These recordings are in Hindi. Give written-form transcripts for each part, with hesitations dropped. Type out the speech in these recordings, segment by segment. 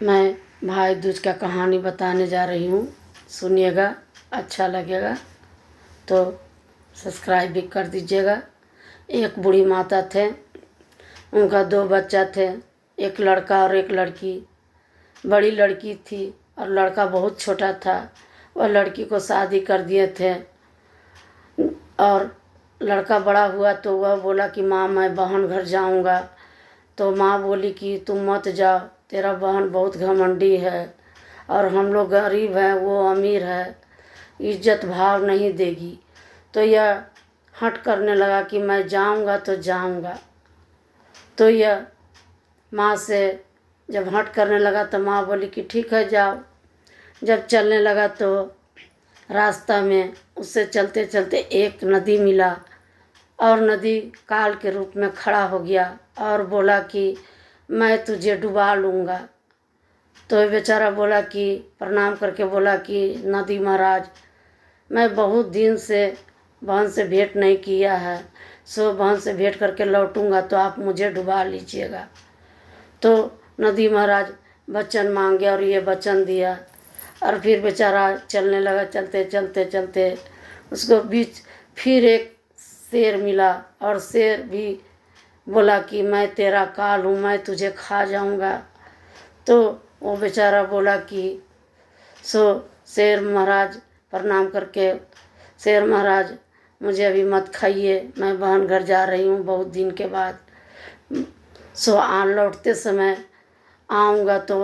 मैं भाई दूज का कहानी बताने जा रही हूँ। सुनिएगा, अच्छा लगेगा तो सब्सक्राइब भी कर दीजिएगा। एक बूढ़ी माता थे, उनका 2 बच्चा थे, एक लड़का और एक लड़की। बड़ी लड़की थी और लड़का बहुत छोटा था। वह लड़की को शादी कर दिए थे और लड़का बड़ा हुआ तो वह बोला कि माँ मैं बहन घर जाऊँगा। तो माँ बोली कि तुम मत जाओ, तेरा बहन बहुत घमंडी है और हम लोग गरीब हैं, वो अमीर है, इज्जत भाव नहीं देगी। तो यह हट करने लगा कि मैं जाऊंगा तो जाऊंगा। तो यह माँ से जब हट करने लगा तो माँ बोली कि ठीक है जाओ। जब चलने लगा तो रास्ता में उससे चलते चलते एक नदी मिला और नदी काल के रूप में खड़ा हो गया और बोला कि मैं तुझे डुबा लूँगा। तो बेचारा बोला कि प्रणाम करके बोला कि नदी महाराज, मैं बहुत दिन से बहन से भेंट नहीं किया है, सो बहन से भेंट करके लौटूंगा तो आप मुझे डुबा लीजिएगा। तो नदी महाराज वचन मांगे और ये वचन दिया और फिर बेचारा चलने लगा। चलते चलते चलते उसको बीच फिर एक शेर मिला और शेर भी बोला कि मैं तेरा काल हूँ, मैं तुझे खा जाऊँगा। तो वो बेचारा बोला कि सो शेर महाराज प्रणाम करके, शेर महाराज मुझे अभी मत खाइए, मैं बहन घर जा रही हूँ बहुत दिन के बाद, सो लौटते समय आऊँगा तो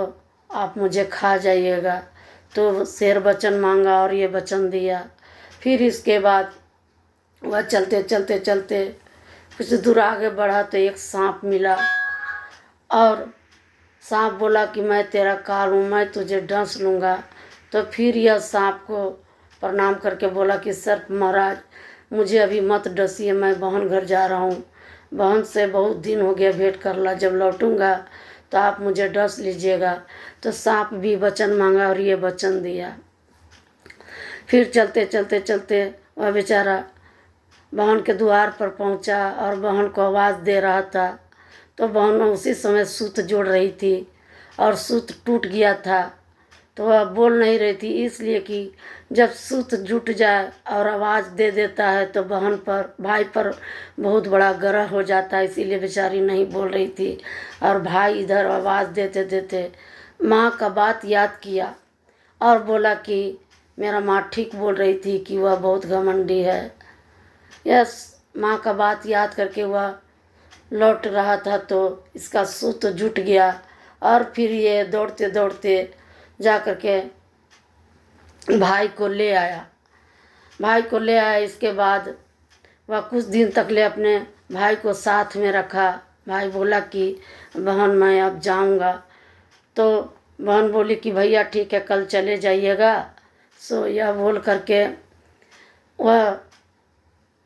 आप मुझे खा जाइएगा। तो शेर वचन मांगा और ये वचन दिया। फिर इसके बाद वह चलते चलते चलते कुछ दूर आगे बढ़ा तो एक सांप मिला और सांप बोला कि मैं तेरा काल हूँ, मैं तुझे डंस लूँगा। तो फिर यह सांप को प्रणाम करके बोला कि सर्प महाराज मुझे अभी मत डसिए, मैं बहन घर जा रहा हूँ, बहन से बहुत दिन हो गया भेंट कर ला, जब लौटूंगा तो आप मुझे डस लीजिएगा। तो सांप भी वचन मांगा और ये वचन दिया। फिर चलते चलते चलते वह बेचारा बहन के द्वार पर पहुंचा और बहन को आवाज़ दे रहा था। तो बहन उसी समय सूत जोड़ रही थी और सूत टूट गया था। तो वह बोल नहीं रही थी, इसलिए कि जब सूत जुट जाए और आवाज़ दे देता है तो बहन पर, भाई पर बहुत बड़ा ग्रह हो जाता है, इसीलिए बेचारी नहीं बोल रही थी। और भाई इधर आवाज़ देते देते माँ का बात याद किया और बोला कि मेरा माँ ठीक बोल रही थी कि वह बहुत घमंडी है। यस, माँ का बात याद करके वह लौट रहा था तो इसका सूत जुट गया और फिर ये दौड़ते दौड़ते जा कर के भाई को ले आया। भाई को ले आया, इसके बाद वह कुछ दिन तक ले अपने भाई को साथ में रखा। भाई बोला कि बहन मैं अब जाऊंगा। तो बहन बोली कि भैया ठीक है, कल चले जाइएगा। सो यह बोल करके वह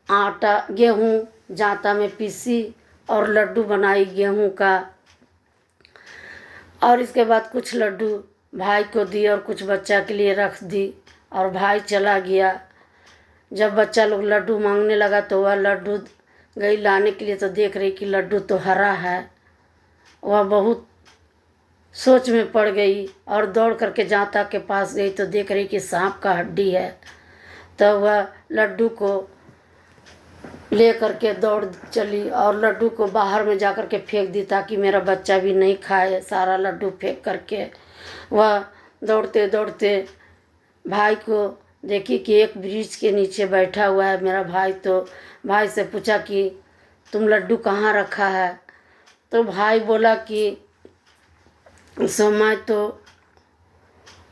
आटा गेहूँ जाता में पीसी और लड्डू बनाई गेहूँ का और इसके बाद कुछ लड्डू भाई को दी और कुछ बच्चा के लिए रख दी और भाई चला गया। जब बच्चा लोग लड्डू मांगने लगा तो वह लड्डू गई लाने के लिए तो देख रही कि लड्डू तो हरा है। वह बहुत सोच में पड़ गई और दौड़ करके जाता के पास गई तो देख रही कि सांप का हड्डी है। तो वह लड्डू को ले करके दौड़ चली और लड्डू को बाहर में जा कर के फेंक दी ताकि मेरा बच्चा भी नहीं खाए। सारा लड्डू फेंक करके वह दौड़ते दौड़ते भाई को देखी कि एक वृक्ष के नीचे बैठा हुआ है मेरा भाई। तो भाई से पूछा कि तुम लड्डू कहाँ रखा है। तो भाई बोला कि सो मैं तो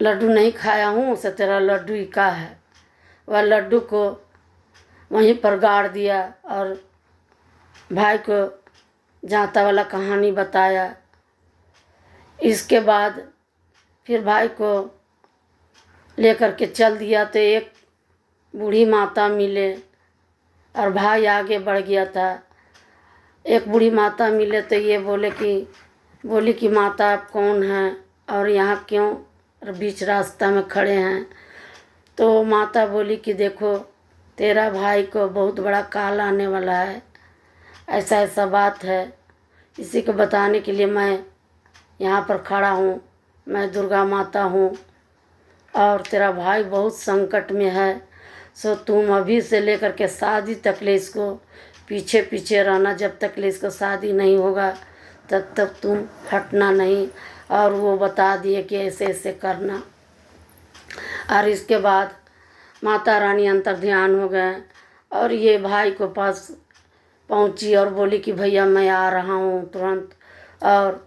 लड्डू नहीं खाया हूँ, उसे तेरा लड्डू ही का है। वह लड्डू को वहीं पर गाड़ दिया और भाई को जाता वाला कहानी बताया। इसके बाद फिर भाई को लेकर के चल दिया तो एक बूढ़ी माता मिले और भाई आगे बढ़ गया था। एक बूढ़ी माता मिले तो ये बोली कि माता आप कौन हैं और यहाँ क्यों बीच रास्ता में खड़े हैं। तो माता बोली कि देखो तेरा भाई को बहुत बड़ा काल आने वाला है, ऐसा ऐसा बात है, इसी को बताने के लिए मैं यहाँ पर खड़ा हूँ। मैं दुर्गा माता हूँ और तेरा भाई बहुत संकट में है, सो तुम अभी से लेकर के शादी तक ले इसको पीछे पीछे रहना, जब तक ले इसको शादी नहीं होगा तब तक तुम हटना नहीं। और वो बता दिए कि ऐसे ऐसे करना। और इसके बाद माता रानी अंतर्ध्यान हो गए और ये भाई को पास पहुंची और बोली कि भैया मैं आ रहा हूँ तुरंत। और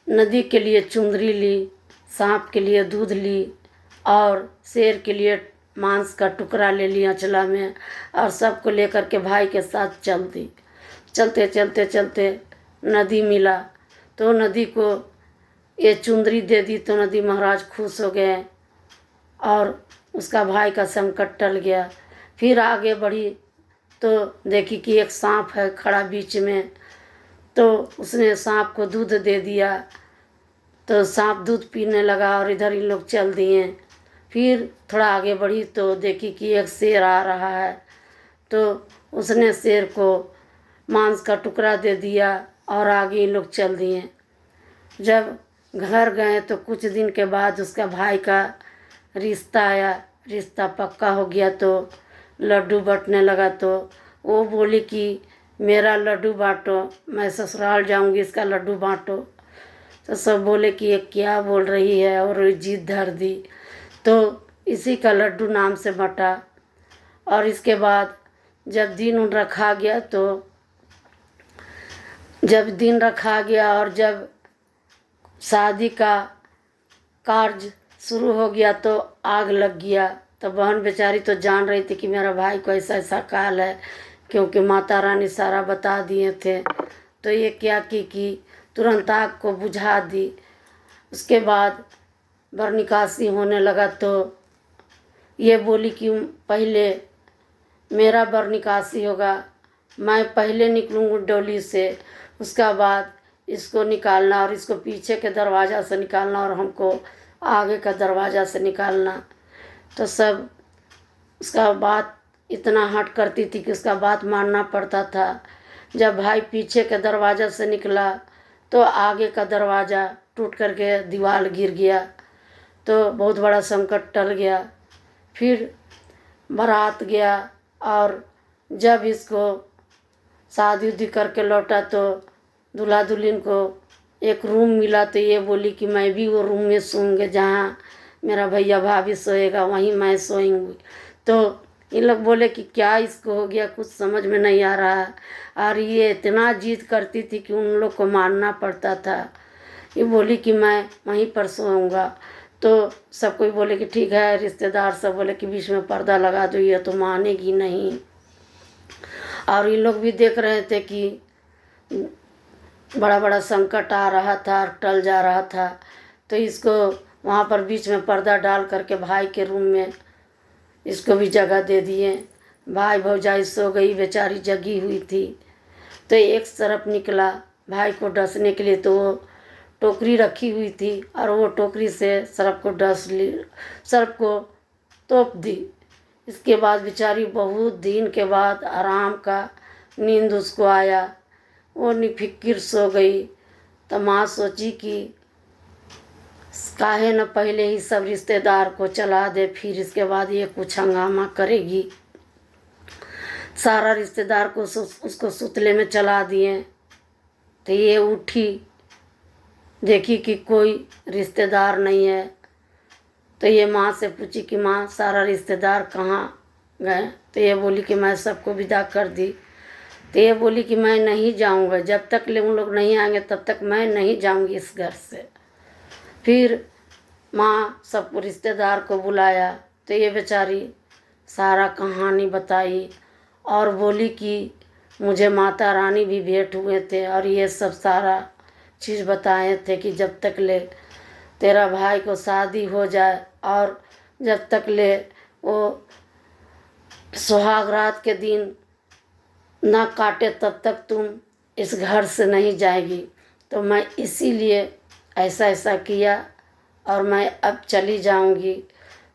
नदी के लिए चुंदरी ली, सांप के लिए दूध ली और शेर के लिए मांस का टुकड़ा ले लिया चला में, और सबको लेकर के भाई के साथ चल दी। चलते चलते चलते नदी मिला तो नदी को ये चुंदरी दे दी तो नदी महाराज खुश हो गए और उसका भाई का संकट टल गया। फिर आगे बढ़ी तो देखी कि एक सांप है खड़ा बीच में, तो उसने सांप को दूध दे दिया तो सांप दूध पीने लगा और इधर इन लोग चल दिए। फिर थोड़ा आगे बढ़ी तो देखी कि एक शेर आ रहा है, तो उसने शेर को मांस का टुकड़ा दे दिया और आगे इन लोग चल दिए। जब घर गए तो कुछ दिन के बाद उसका भाई का रिश्ता आया, रिश्ता पक्का हो गया तो लड्डू बंटने लगा। तो वो बोली कि मेरा लड्डू बांटो, मैं ससुराल जाऊंगी, इसका लड्डू बांटो। तो सब बोले कि ये क्या बोल रही है, और जिद धर दी तो इसी का लड्डू नाम से बंटा। और इसके बाद जब दिन उन रखा गया तो जब दिन रखा गया और जब शादी का कार्य शुरू हो गया तो आग लग गया। तो बहन बेचारी तो जान रही थी कि मेरा भाई को ऐसा ऐसा काल है, क्योंकि माता रानी सारा बता दिए थे। तो ये क्या कि तुरंत आग को बुझा दी। उसके बाद बरनिकासी होने लगा तो ये बोली कि पहले मेरा बरनिकासी होगा, मैं पहले निकलूँगी डोली से, उसका बाद इसको निकालना और इसको पीछे के दरवाज़ा से निकालना और हमको आगे का दरवाज़ा से निकालना। तो सब उसका बात इतना हट करती थी कि उसका बात मानना पड़ता था। जब भाई पीछे के दरवाज़ा से निकला तो आगे का दरवाज़ा टूट करके दीवार गिर गया, तो बहुत बड़ा संकट टल गया। फिर बारात गया और जब इसको शादी उदी करके लौटा तो दूल्हा दुल्हन को एक रूम मिला। तो ये बोली कि मैं भी वो रूम में सोऊंगी जहाँ मेरा भैया भाभी सोएगा, वहीं मैं सोऊंगी। तो इन लोग बोले कि क्या इसको हो गया, कुछ समझ में नहीं आ रहा है। और ये इतना जिद करती थी कि उन लोग को मानना पड़ता था। ये बोली कि मैं वहीं पर सोऊंगा। तो सब कोई बोले कि ठीक है, रिश्तेदार सब बोले कि बीच में पर्दा लगा दो, ये तो मानेगी नहीं। और इन लोग भी देख रहे थे कि बड़ा बड़ा संकट आ रहा था और टल जा रहा था। तो इसको वहाँ पर बीच में पर्दा डाल करके भाई के रूम में इसको भी जगह दे दिए। भाई भौजाई सो गई, बेचारी जगी हुई थी। तो एक तरफ निकला भाई को डसने के लिए, तो वो टोकरी रखी हुई थी और वो टोकरी से सर्प को डस ली, सर्प को तोप दी। इसके बाद बेचारी बहुत दिन के बाद आराम का नींद उसको आया, वो निफिक्र सो गई। तो माँ सोची कि काहे न पहले ही सब रिश्तेदार को चला दे, फिर इसके बाद ये कुछ हंगामा करेगी। सारा रिश्तेदार को उसको सुतले में चला दिए। तो ये उठी, देखी कि कोई रिश्तेदार नहीं है। तो ये माँ से पूछी कि माँ सारा रिश्तेदार कहाँ गए। तो ये बोली कि मैं सबको विदा कर दी। तो ये बोली कि मैं नहीं जाऊँगा, जब तक ले उन लोग नहीं आएंगे तब तक मैं नहीं जाऊँगी इस घर से। फिर माँ सब रिश्तेदार को बुलाया तो ये बेचारी सारा कहानी बताई और बोली कि मुझे माता रानी भी भेंट हुए थे और ये सब सारा चीज़ बताए थे कि जब तक ले तेरा भाई को शादी हो जाए और जब तक ले वो सुहाग रात के दिन ना काटे तब तक तुम इस घर से नहीं जाएगी। तो मैं इसीलिए ऐसा ऐसा किया और मैं अब चली जाऊंगी।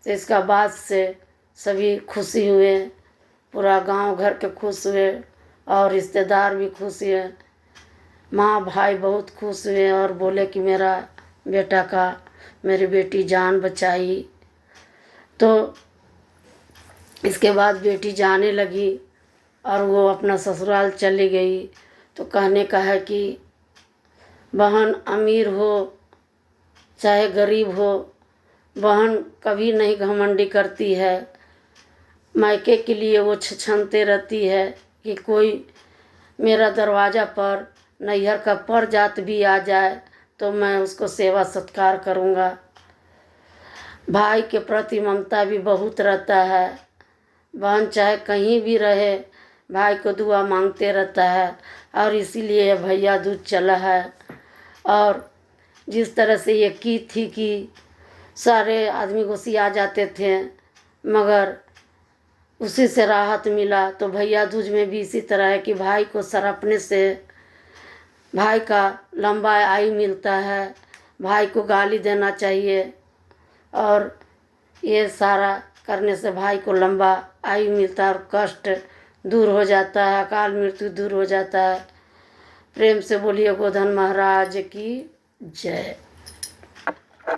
तो इसका बाद से सभी खुशी हुए, पूरा गांव घर के खुश हुए और रिश्तेदार भी खुश हुए। माँ भाई बहुत खुश हुए और बोले कि मेरा बेटा का मेरी बेटी जान बचाई। तो इसके बाद बेटी जाने लगी और वो अपना ससुराल चली गई। तो कहने का है कि बहन अमीर हो चाहे गरीब हो, बहन कभी नहीं घमंडी करती है। मायके के लिए वो छछनते रहती है कि कोई मेरा दरवाज़ा पर नैहर का पर जात भी आ जाए तो मैं उसको सेवा सत्कार करूँगा। भाई के प्रति ममता भी बहुत रहता है। बहन चाहे कहीं भी रहे भाई को दुआ मांगते रहता है, और इसीलिए भैया दूज चला है। और जिस तरह से ये की थी कि सारे आदमी गोसिया जाते थे, मगर उसी से राहत मिला। तो भैया दूज में भी इसी तरह है कि भाई को सरपने से भाई का लंबा आयु मिलता है, भाई को गाली देना चाहिए, और ये सारा करने से भाई को लंबा आयु मिलता है और कष्ट दूर हो जाता है, अकाल मृत्यु दूर हो जाता है। प्रेम से बोलिए गोधन महाराज की जय।